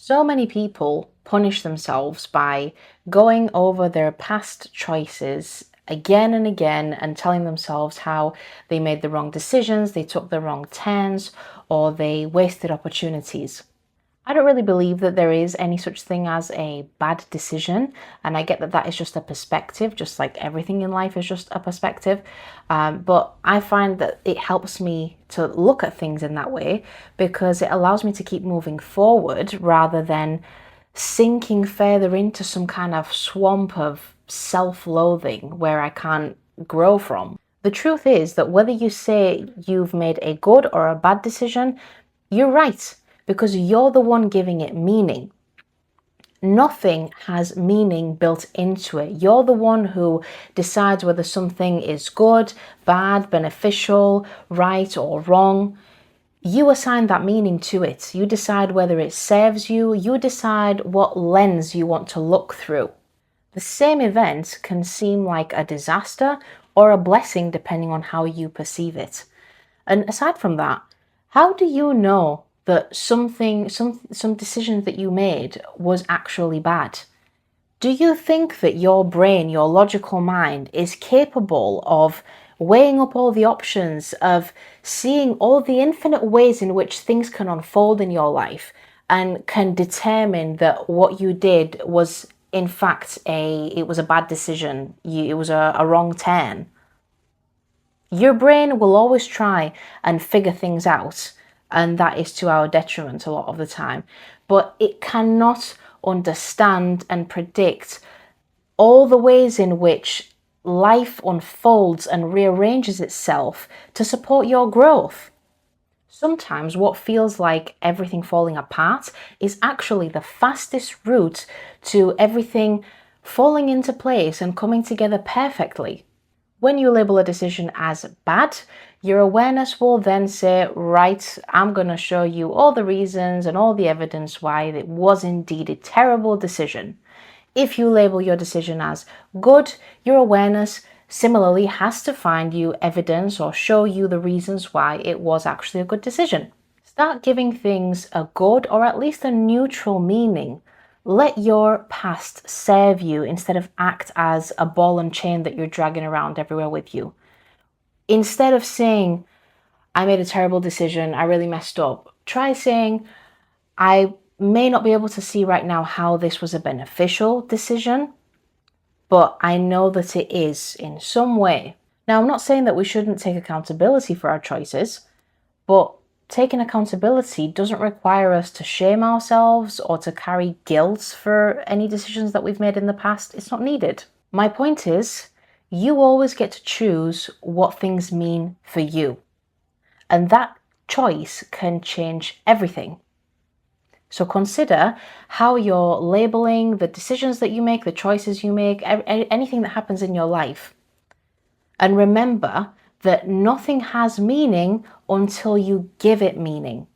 So many people punish themselves by going over their past choices again and again and telling themselves how they made the wrong decisions, they took the wrong turns, or they wasted opportunities. I don't really believe that there is any such thing as a bad decision, and I get that that is just a perspective, just like everything in life is just a perspective. But I find that it helps me to look at things in that way because it allows me to keep moving forward rather than sinking further into some kind of swamp of self-loathing where I can't grow from. The truth is that whether you say you've made a good or a bad decision, you're right because you're the one giving it meaning. Nothing has meaning built into it. You're the one who decides whether something is good, bad, beneficial, right, or wrong. You assign that meaning to it. You decide whether it serves you. You decide what lens you want to look through. The same event can seem like a disaster or a blessing depending on how you perceive it. And aside from that, how do you know that some decision that you made was actually bad? Do you think that your brain, your logical mind, is capable of weighing up all the options, of seeing all the infinite ways in which things can unfold in your life and can determine that what you did was in fact it was a bad decision, it was a wrong turn? Your brain will always try and figure things out, and that is to our detriment a lot of the time. But it cannot understand and predict all the ways in which life unfolds and rearranges itself to support your growth. Sometimes what feels like everything falling apart is actually the fastest route to everything falling into place and coming together perfectly. When you label a decision as bad, your awareness will then say, right, I'm going to show you all the reasons and all the evidence why it was indeed a terrible decision. If you label your decision as good, your awareness similarly has to find you evidence or show you the reasons why it was actually a good decision. Start giving things a good or at least a neutral meaning. Let your past serve you instead of act as a ball and chain that you're dragging around everywhere with you. Instead of saying, I made a terrible decision, I really messed up, try saying, I may not be able to see right now how this was a beneficial decision, but I know that it is in some way. Now, I'm not saying that we shouldn't take accountability for our choices, but taking accountability doesn't require us to shame ourselves or to carry guilt for any decisions that we've made in the past. It's not needed. My point is, you always get to choose what things mean for you. And that choice can change everything. So consider how you're labeling the decisions that you make, the choices you make, anything that happens in your life. And remember that nothing has meaning until you give it meaning.